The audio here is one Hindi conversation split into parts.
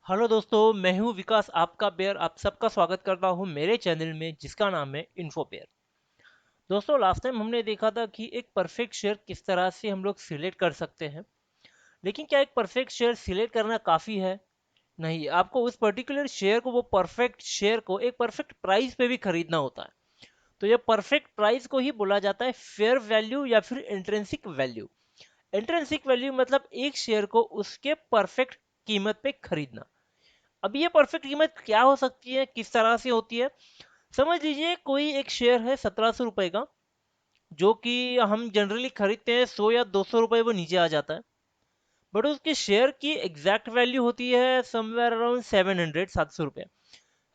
हेलो दोस्तों, मैं हूं विकास आपका बेयर। आप सबका स्वागत करता हूं मेरे चैनल में जिसका नाम है इन्फो बेयर। दोस्तों, लास्ट टाइम हमने देखा था कि एक परफेक्ट शेयर किस तरह से हम लोग सिलेक्ट कर सकते हैं। लेकिन क्या एक परफेक्ट शेयर सिलेक्ट करना काफ़ी है? नहीं, आपको उस पर्टिकुलर शेयर को, वो परफेक्ट शेयर को एक परफेक्ट प्राइस पे भी खरीदना होता है। तो ये परफेक्ट प्राइस को ही बोला जाता है फेयर वैल्यू या फिर इंट्रिंसिक वैल्यू। इंट्रिंसिक वैल्यू मतलब एक शेयर को उसके परफेक्ट कीमत पे खरीदना। अब ये परफेक्ट कीमत क्या हो सकती है, किस तरह से होती है? समझ लीजिए कोई एक शेयर है 1700 रुपए का, जो कि हम जनरली खरीदते हैं 100 या 200 रुपए, वो नीचे आ जाता है। बट उसके शेयर की एग्जैक्ट वैल्यू होती है समवेयर अराउंड 700 700 रुपए।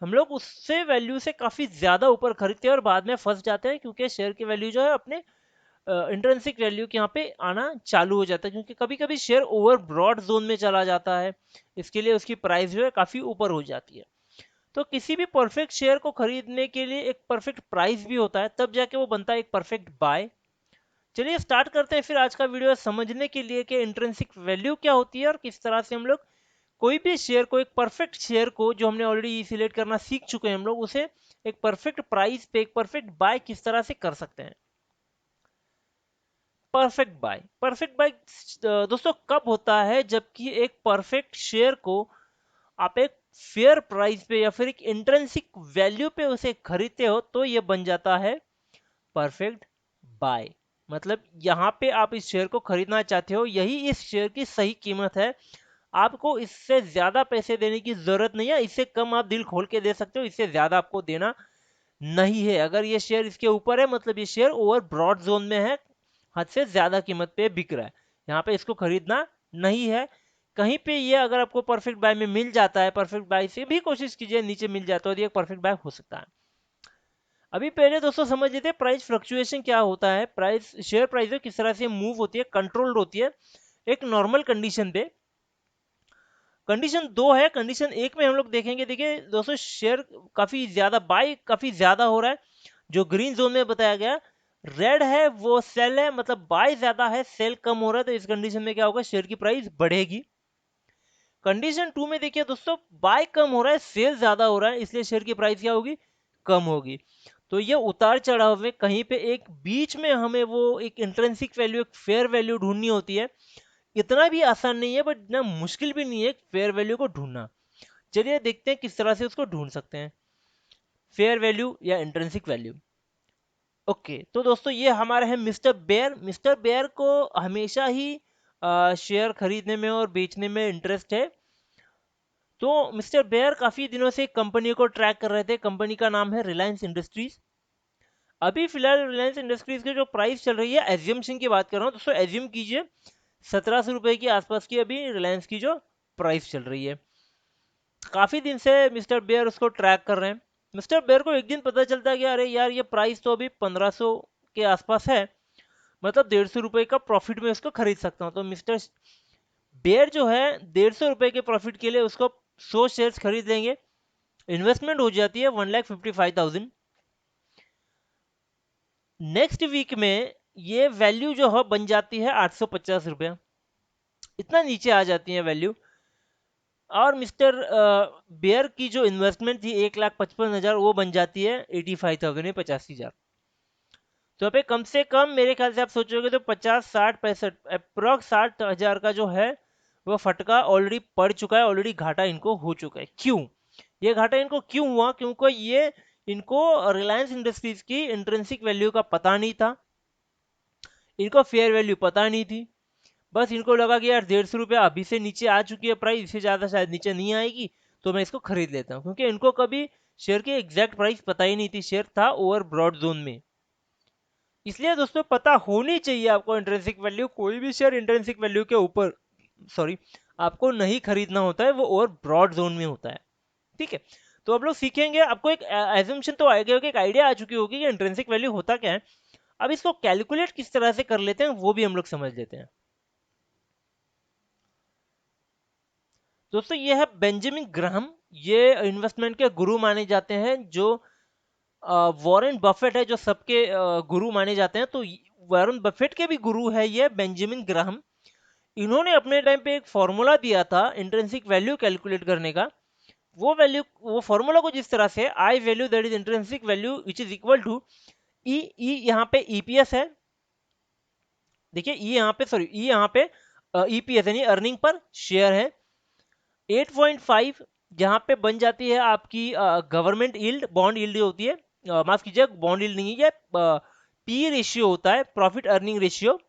हम लोग उससे वैल्यू से काफी ज्यादा ऊपर खरीदते हैं और बाद में फंस जाते हैं, क्योंकि शेयर की वैल्यू जो है अपने इंट्रिंसिक वैल्यू के यहाँ पे आना चालू हो जाता है, क्योंकि कभी कभी शेयर ओवर ब्रॉड जोन में चला जाता है। इसके लिए उसकी प्राइस जो है काफी ऊपर हो जाती है। तो किसी भी परफेक्ट शेयर को खरीदने के लिए एक परफेक्ट प्राइस भी होता है, तब जाके वो बनता है एक परफेक्ट बाय। चलिए स्टार्ट करते हैं फिर आज का वीडियो, समझने के लिए कि इंट्रिंसिक वैल्यू क्या होती है और किस तरह से हम लोग कोई भी शेयर को, एक परफेक्ट शेयर को जो हमने ऑलरेडी सिलेक्ट करना सीख चुके हैं हम लोग, उसे एक परफेक्ट प्राइस पे एक परफेक्ट बाय किस तरह से कर सकते हैं। परफेक्ट बाय दोस्तों कब होता है? जबकि एक परफेक्ट शेयर को आप एक फेयर प्राइस पे या फिर एक इंट्रिंसिक वैल्यू पे उसे खरीदते हो, तो ये बन जाता है परफेक्ट बाय। मतलब यहाँ पे आप इस शेयर को खरीदना चाहते हो, यही इस शेयर की सही कीमत है। आपको इससे ज्यादा पैसे देने की जरूरत नहीं है, इससे कम आप दिल खोल के दे सकते हो, इससे ज्यादा आपको देना नहीं है। अगर ये शेयर इसके ऊपर है, मतलब ये शेयर ओवर ब्रॉड जोन में है, हद से ज्यादा कीमत पे बिक रहा है, यहाँ पे इसको खरीदना नहीं है। कहीं पे ये अगर आपको परफेक्ट बाय में मिल जाता है, परफेक्ट बाय से भी कोशिश कीजिए, नीचे मिल जाता है तो ये परफेक्ट बाय हो सकता है। अभी पहले दोस्तों समझ लेते हैं प्राइस फ्लक्चुएशन क्या होता है। प्राइस, शेयर प्राइस किस तरह से मूव होती है, कंट्रोल्ड होती है एक नॉर्मल कंडीशन पे। कंडीशन दो है, कंडीशन एक में हम लोग देखेंगे, देखिए दोस्तों, शेयर काफी ज्यादा बाय काफी ज्यादा हो रहा है, जो ग्रीन जोन में बताया गया। रेड है वो सेल है, मतलब बाय ज्यादा है सेल कम हो रहा है, तो इस कंडीशन में क्या होगा, शेयर की प्राइस बढ़ेगी। कंडीशन टू में देखिए दोस्तों, बाय कम हो रहा है सेल ज्यादा हो रहा है, इसलिए शेयर की प्राइस क्या होगी, कम होगी। तो ये उतार चढ़ाव में कहीं पे एक बीच में हमें वो एक इंट्रिंसिक वैल्यू, एक फेयर वैल्यू ढूंढनी होती है। इतना भी आसान नहीं है, बट इतना मुश्किल भी नहीं है फेयर वैल्यू को ढूंढना। चलिए देखते हैं किस तरह से उसको ढूंढ सकते हैं, फेयर वैल्यू या इंट्रिंसिक वैल्यू। ओके, तो दोस्तों ये हमारा है मिस्टर बेयर। मिस्टर बेयर को हमेशा ही शेयर खरीदने में और बेचने में इंटरेस्ट है। तो मिस्टर बेयर काफी दिनों से कंपनी को ट्रैक कर रहे थे। कंपनी का नाम है रिलायंस इंडस्ट्रीज। अभी फिलहाल रिलायंस इंडस्ट्रीज की जो प्राइस चल रही है, एज्यूमशन की बात कर रहा हूँ दोस्तों, एज्यूम कीजिए 1700 रुपए के आसपास की अभी रिलायंस की जो प्राइस चल रही है। काफी दिन से मिस्टर बेयर उसको ट्रैक कर रहे हैं। मिस्टर बेयर को एक दिन पता चलता है कि अरे यार, ये प्राइस तो अभी 1500 के आसपास है, मतलब 150 रुपए का प्रॉफिट में उसको खरीद सकता हूँ। तो मिस्टर बेयर जो है 150 रुपए के प्रॉफिट के लिए उसको 100 शेयर्स खरीद लेंगे। इन्वेस्टमेंट हो जाती है 1,55,000। नेक्स्ट वीक में ये वैल्यू जो है बन जाती है 850 रुपया, इतना नीचे आ जाती है वैल्यू। और मिस्टर बेयर की जो इन्वेस्टमेंट थी 1,55,000, वो बन जाती है 85,000 में, 85,000। तो यहाँ पे कम से कम मेरे ख्याल से आप सोचोगे तो 50 60 65 अप्रोक्स 60,000 का जो है वो फटका ऑलरेडी पड़ चुका है, ऑलरेडी घाटा इनको हो चुका है। क्यों ये घाटा इनको क्यों हुआ? क्योंकि ये इनको रिलायंस इंडस्ट्रीज की इंट्रिंसिक वैल्यू का पता नहीं था, इनको फेयर वैल्यू पता नहीं थी। बस इनको लगा कि यार 150 रुपया अभी से नीचे आ चुकी है प्राइस, इससे ज़्यादा शायद नीचे नहीं आएगी, तो मैं इसको खरीद लेता हूँ। क्योंकि इनको कभी शेयर की एग्जैक्ट प्राइस पता ही नहीं थी, शेयर था ओवर ब्रॉड जोन में। इसलिए दोस्तों पता होनी चाहिए आपको इंट्रिंसिक वैल्यू। कोई भी शेयर इंट्रिंसिक वैल्यू के ऊपर, सॉरी, आपको नहीं खरीदना होता है, वो ओवर ब्रॉड जोन में होता है। ठीक है, तो आप लोग सीखेंगे, आपको एक एजम्पशन तो आएगा, एक आइडिया आ चुकी होगी कि इंट्रिंसिक वैल्यू होता क्या है। अब इसको कैलकुलेट किस तरह से कर लेते हैं वो भी हम लोग समझ लेते हैं। दोस्तों ये है बेंजामिन ग्राहम, ये इन्वेस्टमेंट के गुरु माने जाते हैं। जो वॉरेन बफेट है, जो सबके गुरु माने जाते हैं, तो वॉरेन बफेट के भी गुरु है ये बेंजामिन ग्राहम। इन्होंने अपने टाइम पे एक फॉर्मूला दिया था इंट्रिंसिक वैल्यू कैलकुलेट करने का। वो फॉर्मूला को जिस तरह से I value that is intrinsic value which is equal to E E यहाँ पे ईपीएस है। देखिए ई यहाँ पे, सॉरी ई यहाँ पे ईपीएस यानी अर्निंग पर शेयर है। 8.5 जहाँ पे बन जाती है आपकी गवर्नमेंट यील्ड, बॉन्ड यील्ड होती है, माफ कीजिए बॉन्ड यील्ड नहीं है, पी रेशियो होता है, प्रॉफिट अर्निंग रेशियो।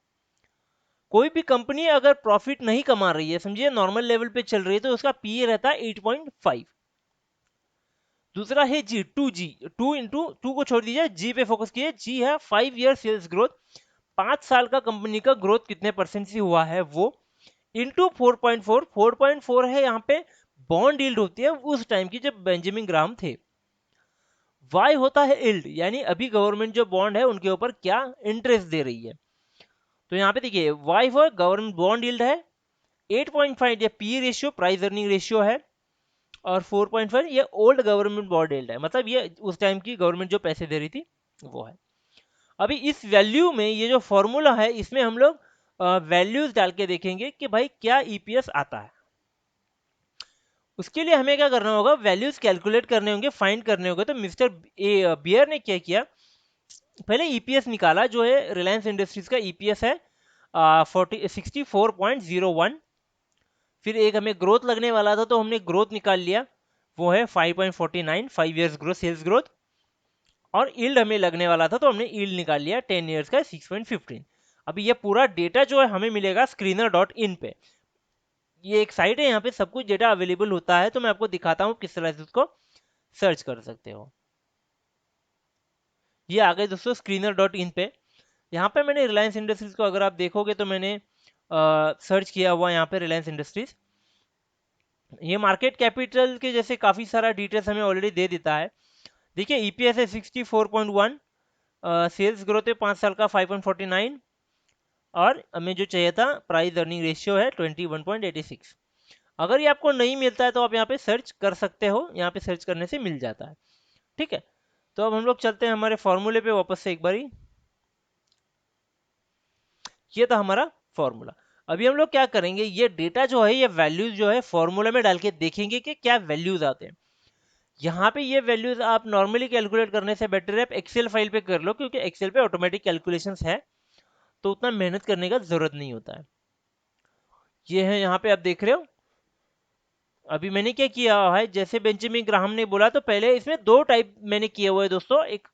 कोई भी कंपनी अगर प्रॉफिट नहीं कमा रही है, समझिए नॉर्मल लेवल पे चल रही है, तो उसका पी रहता है 8.5। दूसरा है जी, टू इंटू टू को छोड़ दीजिए, जी पे फोकस कीजिए। जी है 5 ईयर सेल्स ग्रोथ, 5 साल का कंपनी का ग्रोथ कितने परसेंट से हुआ है वो, इंटू 4.4। 4.4 है यहाँ पे बॉन्ड यील्ड होती है उस टाइम की जब बेंजामिन ग्राहम थे। वाई होता है यील्ड, यानी अभी गवर्नमेंट जो बॉन्ड है उनके ऊपर क्या इंटरेस्ट दे रही है। तो यहाँ पे देखिए Y for government bond yield है 8.5, ये P ratio price earning ratio है, और 4.5 ये ओल्ड गवर्नमेंट बॉन्ड यील्ड है, मतलब ये उस टाइम की गवर्नमेंट जो पैसे दे रही थी वो है। अभी इस वैल्यू में ये जो फॉर्मूला है इसमें हम लोग वैल्यूज डाल के देखेंगे कि भाई क्या ईपीएस आता है। उसके लिए हमें क्या करना होगा, वैल्यूज कैलकुलेट करने होंगे, फाइंड करने होंगे। तो मिस्टर बियर ने क्या किया, पहले ईपीएस निकाला जो है रिलायंस इंडस्ट्रीज का ईपीएस है 64.01। फिर एक हमें ग्रोथ लगने वाला था तो हमने ग्रोथ निकाल लिया, वो है 5.49, 5 ईयर्स ग्रोथ, सेल्स ग्रोथ। और यील्ड हमें लगने वाला था तो हमने यील्ड निकाल लिया 10 ईयर्स का 6.15। अभी ये पूरा डेटा जो है हमें मिलेगा स्क्रीनर डॉट इन पे। ये एक साइट है, यहाँ पे सब कुछ डेटा अवेलेबल होता है, तो मैं आपको दिखाता हूँ किस तरह से उसको सर्च कर सकते हो। ये आ गए दोस्तों स्क्रीनर डॉट इन पे। यहाँ पे मैंने रिलायंस इंडस्ट्रीज को अगर आप देखोगे तो मैंने सर्च किया हुआ यहाँ पे रिलायंस इंडस्ट्रीज। ये मार्केट कैपिटल के जैसे काफ़ी सारा डिटेल्स हमें ऑलरेडी दे देता है। देखिए ईपीएस है 64.1, सेल्स ग्रोथ है 5 साल का 5.49, और हमें जो चाहिए था प्राइस अर्निंग रेशियो है 21.86। अगर ये आपको नहीं मिलता है तो आप यहाँ पे सर्च कर सकते हो, यहाँ पे सर्च करने से मिल जाता है। ठीक है, तो अब हम लोग चलते हैं हमारे फॉर्मूले पे वापस से एक बारी। ये था हमारा फॉर्मूला। अभी हम लोग क्या करेंगे, ये डेटा जो है, ये वैल्यूज जो है फॉर्मूला में डाल के देखेंगे कि क्या वैल्यूज आते हैं। यहाँ पे ये वैल्यूज आप नॉर्मली कैलकुलेट करने से बेटर है आप एक्सेल फाइल पे कर लो, क्योंकि एक्सेल पे ऑटोमेटिक कैलकुलेशंस है, तो उतना मेहनत करने का जरूरत नहीं होता है। ये है यहाँ पे आप देख रहे हो। अभी मैंने क्या किया है, जैसे बेंजामिन ग्राहम ने बोला, तो पहले इसमें दो टाइप मैंने किए हुए हैं दोस्तों। एक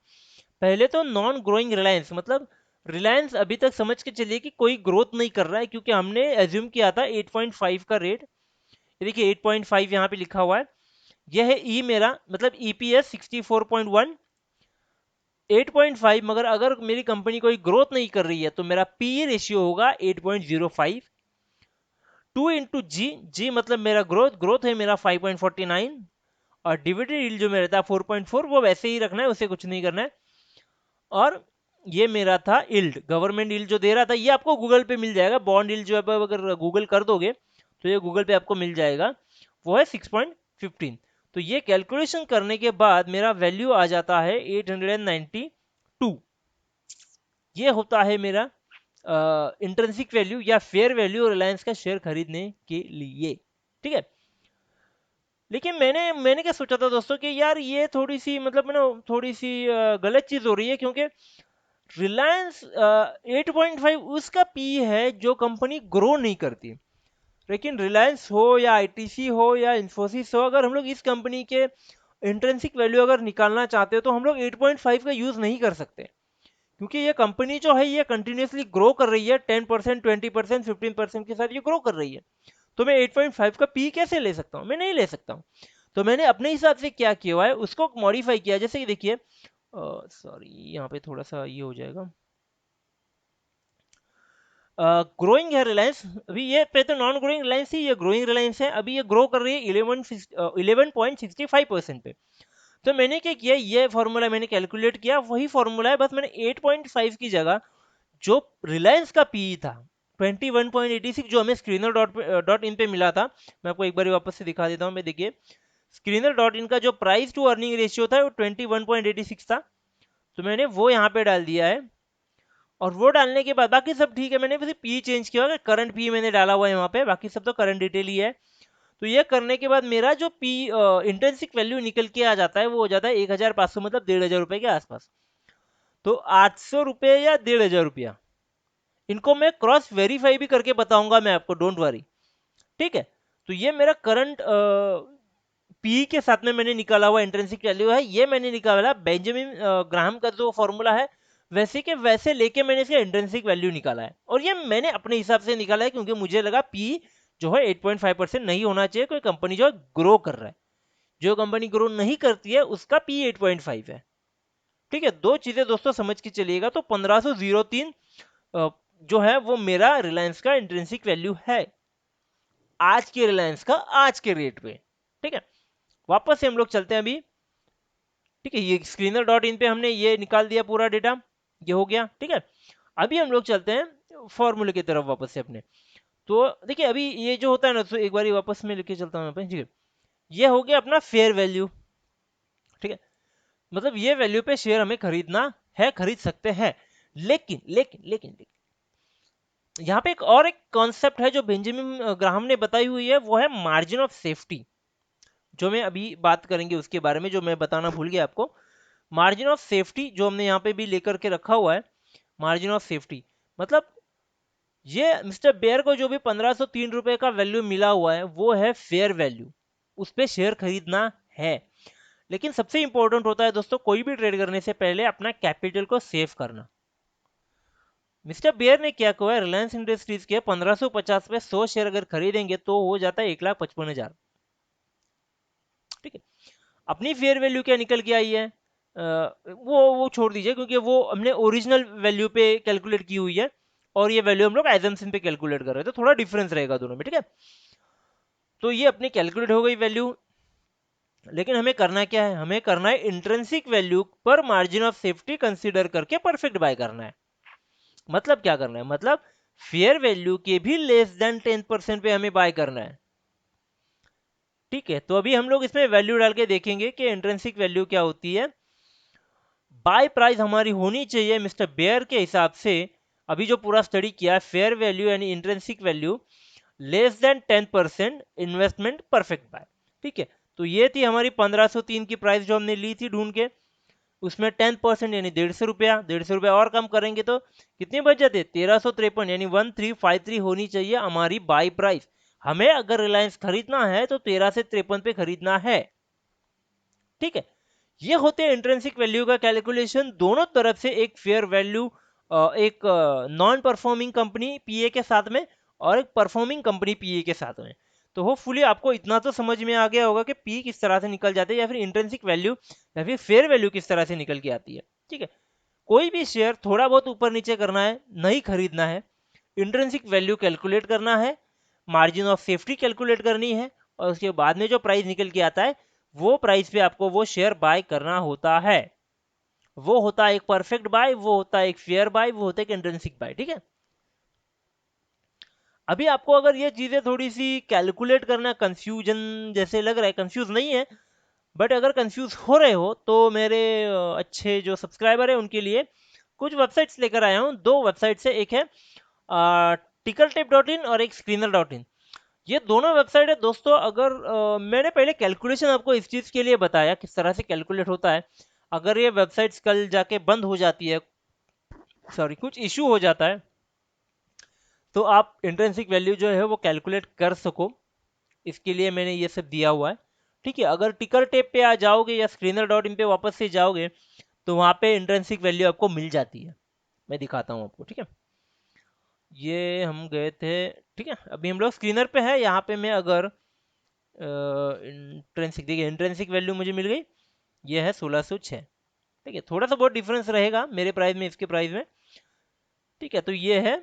पहले तो नॉन ग्रोइंग रिलायंस, मतलब रिलायंस अभी तक समझ के चलिए कि कोई ग्रोथ नहीं कर रहा है, क्योंकि हमने एज्यूम किया था 8.5 का रेट। ये देखिए 8.5 यहाँ पे लिखा हुआ है, यह है ई मेरा, मतलब ईपीएस 64.1, 8.5। मगर अगर मेरी कंपनी कोई ग्रोथ नहीं कर रही है तो मेरा पी रेशियो होगा 8.05। 2 इंटू जी, जी मतलब मेरा ग्रोथ, ग्रोथ है मेरा 5.49, और डिविडेंड यील्ड जो मेरा था 4.4, वो वैसे ही रखना है, उसे कुछ नहीं करना है। और ये मेरा था यील्ड, गवर्नमेंट यील्ड जो दे रहा था, ये आपको गूगल पे मिल जाएगा। बॉन्ड यील्ड जो है अगर गूगल कर दोगे तो ये गूगल पे आपको मिल जाएगा, वो है 6.15। तो ये कैलकुलेशन करने के बाद मेरा वैल्यू आ जाता है 892। ये होता है मेरा इंट्रिंसिक वैल्यू या फेयर वैल्यू रिलायंस का शेयर खरीदने के लिए। ठीक है, लेकिन मैंने क्या सोचा था दोस्तों कि यार ये थोड़ी सी मतलब ना, थोड़ी सी गलत चीज हो रही है, क्योंकि रिलायंस 8.5 उसका पी है जो कंपनी ग्रो नहीं करती। लेकिन रिलायंस हो या आईटीसी हो या इंफोसिस हो, अगर हम लोग इस कंपनी के इंट्रिंसिक वैल्यू अगर निकालना चाहते हो तो हम लोग 8.5 का यूज नहीं कर सकते, क्योंकि ये कंपनी जो है ये कंटिन्यूसली ग्रो कर रही है, 10%, 20%, 15% के साथ ये ग्रो कर रही है। तो मैं 8.5 का पी कैसे ले सकता हूँ, मैं नहीं ले सकता हूँ। तो मैंने अपने हिसाब से क्या किया हुआ है उसको मॉडिफाई किया, जैसे कि देखिए, सॉरी यहाँ पे थोड़ा सा ये हो जाएगा, ग्रोइंग है रिलायंस। अभी ये पे तो नॉन ग्रोइंग रिलायंस थी, ये ग्रोइंग रिलायंस है, अभी ये ग्रो कर रही है 11.65% पे। तो मैंने क्या किया, ये फॉर्मूला मैंने कैलकुलेट किया, वही फॉर्मूला है, बस मैंने 8.5 की जगह जो रिलायंस का पी था 21.86 जो हमें स्क्रीनर डॉट इन पे मिला था, मैं आपको एक बार वापस से दिखा देता हूँ। मैं देखिए स्क्रीनर डॉट इन का जो प्राइस टू अर्निंग रेशियो था वो 21.86 था, तो मैंने वो यहाँ पे डाल दिया है। और वो डालने के बाद बाकी सब ठीक है, मैंने बस पी चेंज किया, करंट पी मैंने डाला हुआ है वहाँ पे, बाकी सब तो करंट डिटेल ही है। तो ये करने के बाद मेरा जो पी इंट्रिंसिक वैल्यू निकल के आ जाता है वो हो जाता है 1500, मतलब 1500 रुपए के आसपास। तो 800 रुपये या 1500 रुपया, इनको मैं क्रॉस वेरीफाई भी करके बताऊंगा मैं आपको, डोंट वरी। ठीक है, तो ये मेरा करंट पी के साथ में मैंने निकाला हुआ इंट्रिंसिक वैल्यू है, ये मैंने निकाला बेंजामिन ग्राहम का जो फॉर्मूला है वैसे के वैसे लेके मैंने इसका इंट्रिंसिक वैल्यू निकाला है, और ये मैंने अपने हिसाब से निकाला है क्योंकि मुझे लगा पी जो है 8.5% नहीं होना चाहिए, कोई कंपनी जो है ग्रो कर रहा है, जो कंपनी ग्रो नहीं करती है उसका पी 8.5 है। ठीक है, दो चीजें दोस्तों समझ के चलिएगा। तो 1503 जो है वो मेरा रिलायंस का इंट्रिंसिक वैल्यू है, आज के रिलायंस का, आज के रेट पे। ठीक है, वापस से हम लोग चलते हैं अभी। ठीक है, ये स्क्रीनर डॉट इन पे हमने ये निकाल दिया पूरा डेटा, ये हो गया। ठीक है, अभी हम लोग चलते हैं फॉर्मूले की तरफ वापस से अपने। तो देखिए अभी ये जो होता है ना, तो एक बार वापस में लेके चलता हूँ ठीक है, ये हो गया अपना फेयर वैल्यू। ठीक है, मतलब ये वैल्यू पे शेयर हमें खरीदना है, खरीद सकते हैं। लेकिन लेकिन लेकिन, यहाँ पे एक कॉन्सेप्ट है जो बेंजामिन ग्राहम ने बताई हुई है, वो है मार्जिन ऑफ सेफ्टी, जो मैं अभी बात करेंगे उसके बारे में, जो मैं बताना भूल गया आपको। मार्जिन ऑफ सेफ्टी जो हमने यहाँ पे भी लेकर के रखा हुआ है, मार्जिन ऑफ सेफ्टी मतलब ये मिस्टर बेयर को जो भी 1503 रुपए का वैल्यू मिला हुआ है वो है फेयर वैल्यू, उस पे शेयर खरीदना है। लेकिन सबसे इंपॉर्टेंट होता है दोस्तों कोई भी ट्रेड करने से पहले अपना कैपिटल को सेव करना। मिस्टर बेयर ने क्या कहा है, रिलायंस इंडस्ट्रीज के 1550 पे 100 शेयर अगर खरीदेंगे तो हो जाता है 1,55,000। ठीक है, अपनी फेयर वैल्यू क्या निकल के आई है, वो छोड़ दीजिए क्योंकि वो हमने ओरिजिनल वैल्यू पे कैलकुलेट की हुई है, और ये वैल्यू हम लोग एजम्पशन पे कैलकुलेट कर रहे हैं, तो थोड़ा डिफरेंस रहेगा दोनों में। ठीक है, तो ये अपनी कैलकुलेट हो गई वैल्यू। लेकिन हमें करना क्या है, हमें करना है इंट्रिंसिक वैल्यू पर मार्जिन ऑफ सेफ्टी कंसीडर करके परफेक्ट बाय करना है। मतलब क्या करना है, मतलब फेयर वैल्यू के भी लेस देन 10% पे हमें बाय करना है। ठीक है, तो अभी हम लोग इसमें वैल्यू डाल के देखेंगे कि इंट्रिंसिक वैल्यू क्या होती है। बाय प्राइस हमारी होनी चाहिए मिस्टर बेयर के हिसाब से, अभी जो पूरा स्टडी किया है, फेयर वैल्यू यानी intrinsic value less than 10% investment perfect buy. ठीक है, तो ये थी हमारी 1503 की प्राइस जो हमने ली थी ढूंढ के, उसमें 10% यानी 150 रुपया, 150 रुपया और कम करेंगे तो कितनी बच जाती है, 1353 यानी 1353 होनी चाहिए हमारी बाई प्राइस। हमें अगर रिलायंस खरीदना है तो 13 से 53 पे खरीदना है। ठीक है, ये होते हैं इंट्रिंसिक वैल्यू का कैलकुलेशन, दोनों तरफ से एक फेयर वैल्यू, एक नॉन परफॉर्मिंग कंपनी पीए के साथ में और एक परफॉर्मिंग कंपनी पीए के साथ में। तो होपफुली आपको इतना तो समझ में आ गया होगा कि पी किस तरह से निकल जाते हैं, या फिर इंट्रिंसिक वैल्यू या फिर फेयर वैल्यू किस तरह से निकल के आती है। ठीक है, कोई भी शेयर थोड़ा बहुत ऊपर नीचे करना है, नहीं खरीदना है, इंट्रिंसिक वैल्यू कैलकुलेट करना है, मार्जिन ऑफ सेफ्टी कैलकुलेट करनी है, और उसके बाद में जो प्राइस निकल के आता है वो प्राइस पे आपको वो शेयर बाय करना होता है। वो होता है एक परफेक्ट बाय, वो होता है एक फेयर बाय, वो होता है एक इंट्रिंसिक बाय। ठीक है, अभी आपको अगर ये चीजें थोड़ी सी कैलकुलेट करना कंफ्यूजन जैसे लग रहा है, कंफ्यूज नहीं है, बट अगर कंफ्यूज हो रहे हो तो मेरे अच्छे जो सब्सक्राइबर है उनके लिए कुछ वेबसाइट्स लेकर आया हूँ। दो वेबसाइट है, एक है टिकल टेप डॉट इन और एक स्क्रीनर डॉट इन। ये दोनों वेबसाइट है दोस्तों। अगर मैंने पहले कैलकुलेशन आपको इस चीज़ के लिए बताया किस तरह से कैलकुलेट होता है, अगर ये वेबसाइट्स कल जाके बंद हो जाती है, सॉरी कुछ इशू हो जाता है, तो आप इंट्रिंसिक वैल्यू जो है वो कैलकुलेट कर सको, इसके लिए मैंने ये सब दिया हुआ है। ठीक है, अगर टिकर टेप पे आ जाओगे या स्क्रीनर डॉट इन पे वापस से जाओगे तो वहाँ पे इंट्रिंसिक वैल्यू आपको मिल जाती है, मैं दिखाता हूँ आपको। ठीक है, ये हम गए थे। ठीक है, अभी हम लोग स्क्रीनर पे है, यहाँ पे मैं अगर इंट्रेंसिक, देखिए इंट्रेंसिक वैल्यू मुझे मिल गई, ये है 1606। ठीक है, थोड़ा सा बहुत डिफरेंस रहेगा मेरे प्राइस में इसके प्राइस में। ठीक है, तो ये है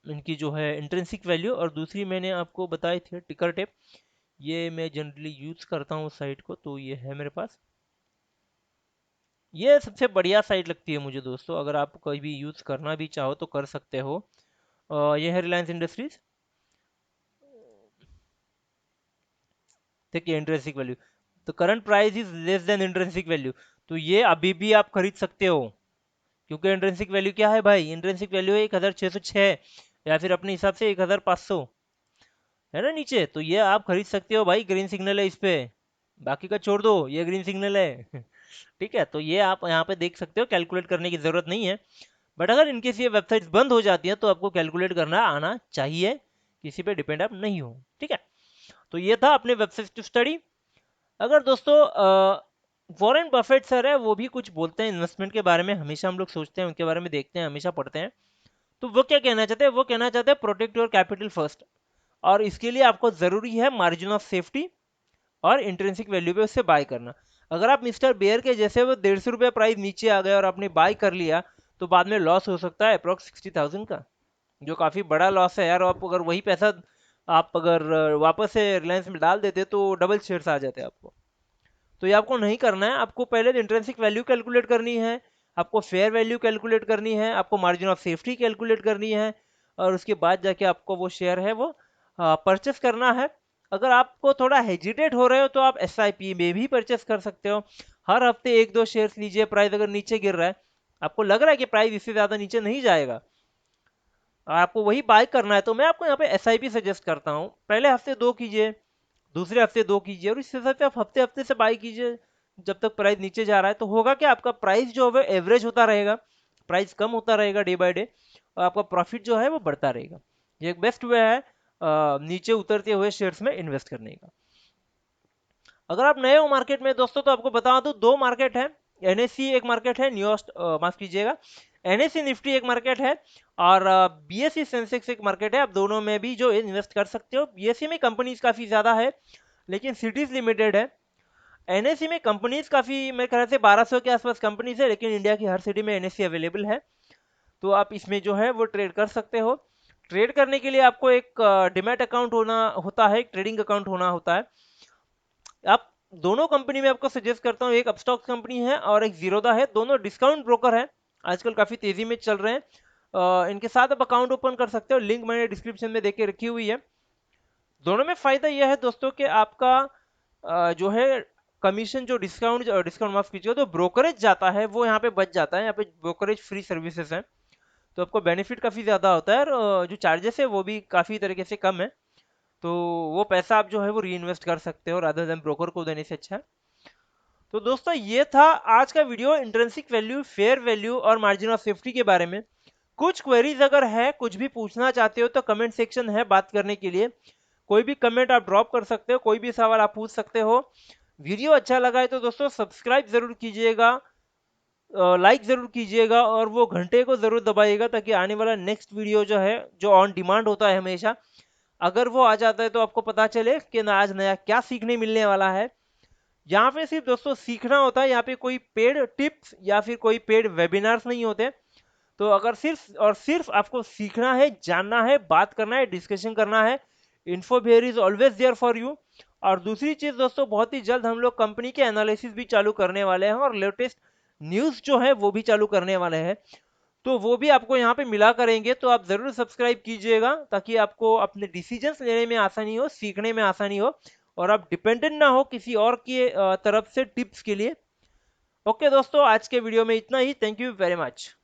इनकी जो है इंट्रेंसिक वैल्यू, और दूसरी मैंने आपको बताई थी टिकर टेप, ये मैं जनरली यूज़ करता हूँ साइट को, तो ये है मेरे पास। ये सबसे बढ़िया साइट लगती है मुझे दोस्तों, अगर आप कोई भी यूज़ करना भी चाहो तो कर सकते हो। ये है रिलायंस इंडस्ट्रीज। देखिए इंट्रेंसिक वैल्यू, तो current price is less than intrinsic value, तो ये अभी भी आप खरीद सकते हो, क्योंकि इंट्रिंसिक वैल्यू क्या है भाई, इंट्रिंसिक वैल्यू है 1606 या फिर अपने हिसाब से 1500 है ना नीचे। तो ये आप खरीद सकते हो भाई, ग्रीन सिग्नल है इस पे, बाकी का छोड़ दो, ये ग्रीन सिग्नल है ठीक है, तो ये आप यहाँ पे देख सकते हो, कैलकुलेट करने की जरूरत नहीं है। बट अगर इनकेस ये वेबसाइट्स बंद हो जाती हैं तो आपको कैलकुलेट करना आना चाहिए, किसी पे डिपेंड आप नहीं हो, ठीक है। तो ये था अपने वेबसाइट टू स्टडी। अगर दोस्तों वॉरेन बफेट सर है, वो भी कुछ बोलते हैं इन्वेस्टमेंट के बारे में, हमेशा हम लोग सोचते हैं उनके बारे में, देखते हैं, हमेशा पढ़ते हैं। तो वो क्या कहना चाहते हैं, वो कहना चाहते हैं प्रोटेक्ट योर कैपिटल फर्स्ट, और इसके लिए आपको ज़रूरी है मार्जिन ऑफ सेफ्टी और इंट्रेंसिक वैल्यू पे उससे बाय करना। अगर आप मिस्टर बेयर के जैसे वो 150 रुपये प्राइस नीचे आ गए और आपने बाय कर लिया, तो बाद में लॉस हो सकता है अप्रॉक्स 60,000 का, जो काफ़ी बड़ा लॉस है यार। आप अगर वही पैसा आप अगर वापस से रिलायंस में डाल देते तो डबल शेयर्स आ जाते आपको। तो ये आपको नहीं करना है, आपको पहले इंट्रिंसिक वैल्यू कैलकुलेट करनी है, आपको फेयर वैल्यू कैलकुलेट करनी है, आपको मार्जिन ऑफ सेफ्टी कैलकुलेट करनी है, और उसके बाद जाके आपको वो शेयर है वो परचेस करना है। अगर आपको थोड़ा हेजिटेट हो रहे हो तो आप SIP में भी परचेस कर सकते हो। हर हफ्ते 1-2 शेयर्स लीजिए, प्राइस अगर नीचे गिर रहा है, आपको लग रहा है कि प्राइस इससे ज़्यादा नीचे नहीं जाएगा और आपको वही बाय करना है, तो मैं आपको यहाँ पे SIP सजेस्ट करता हूँ। पहले हफ्ते 2 कीजिए, दूसरे हफ्ते 2 कीजिए, और इस हिसाब से आप हफ्ते हफ्ते से बाय कीजिए जब तक प्राइस नीचे जा रहा है। तो होगा क्या, आपका प्राइस जो है एवरेज होता रहेगा, प्राइस कम होता रहेगा डे बाय डे, और आपका प्रॉफिट जो है वो बढ़ता रहेगा। ये एक बेस्ट वे है नीचे उतरते हुए शेयर्स में इन्वेस्ट करने का। अगर आप नए हो मार्केट में दोस्तों, तो आपको बता दूं 2 मार्केट है। NSE एक मार्केट है, न्यूस्ट माफ कीजिएगा, NSE निफ्टी एक मार्केट है, और BSE सेंसेक्स एक मार्केट है। आप दोनों में भी जो इन्वेस्ट कर सकते हो। BSE में कंपनीज काफी ज्यादा है लेकिन सिटीज लिमिटेड है। NSE में कंपनीज काफी, मेरे ख्याल से 1200 के आसपास कंपनीज है, लेकिन इंडिया की हर सिटी में NSE अवेलेबल है। तो आप इसमें जो है वो ट्रेड कर सकते हो। ट्रेड करने के लिए आपको एक डिमैट अकाउंट होना होता है, एक ट्रेडिंग अकाउंट होना होता है। आप दोनों कंपनी में आपको सजेस्ट करता हूँ, एक अपस्टॉक्स कंपनी है और एक जीरोधा है, दोनों डिस्काउंट ब्रोकर है, आजकल काफी तेजी में चल रहे हैं। इनके साथ आप अकाउंट ओपन कर सकते हो, लिंक मैंने डिस्क्रिप्शन में देके रखी हुई है। दोनों में फायदा यह है दोस्तों कि आपका जो है कमीशन, जो डिस्काउंट डिस्काउंट माफ कीजिएगा, तो ब्रोकरेज जाता है वो यहाँ पे बच जाता है, यहाँ पे ब्रोकरेज फ्री सर्विसेज हैं, तो आपको बेनिफिट काफ़ी ज़्यादा होता है, और जो चार्जेस है वो भी काफ़ी तरीके से कम है। तो वो पैसा आप जो है वो री इन्वेस्ट कर सकते हो रादर देन ब्रोकर को देने से अच्छा है। तो दोस्तों ये था आज का video, intrinsic value, fair value और मार्जिन ऑफ सेफ्टी के बारे में। कुछ क्वेरीज अगर है, कुछ भी पूछना चाहते हो, तो कमेंट सेक्शन है बात करने के लिए, कोई भी कमेंट आप ड्रॉप कर सकते हो, कोई भी सवाल आप पूछ सकते हो। वीडियो अच्छा लगा है तो दोस्तों सब्सक्राइब जरूर कीजिएगा, लाइक जरूर कीजिएगा, और वो घंटे को जरूर दबाइएगा, ताकि आने वाला नेक्स्ट वीडियो जो है, जो ऑन डिमांड होता है हमेशा, अगर वो आ जाता है तो आपको पता चले कि ना आज नया क्या सीखने मिलने वाला है। यहाँ पे सिर्फ दोस्तों सीखना होता है, यहाँ पे कोई पेड टिप्स या फिर कोई पेड वेबिनार्स नहीं होते। तो अगर सिर्फ और सिर्फ आपको सीखना है, जानना है, बात करना है, डिस्कशन करना है, info where is always there for you. और दूसरी चीज दोस्तों, बहुत ही जल्द हम लोग कंपनी के एनालिसिस भी चालू करने वाले हैं, और लेटेस्ट न्यूज़ जो है वो भी चालू करने वाले हैं, तो वो भी आपको यहाँ पे मिला करेंगे। तो आप ज़रूर सब्सक्राइब कीजिएगा, ताकि आपको अपने डिसीजंस लेने में आसानी हो, सीखने में आसानी हो, और आप डिपेंडेंट ना हो किसी और की तरफ से टिप्स के लिए। ओके दोस्तों, आज के वीडियो में इतना ही। Thank you very much.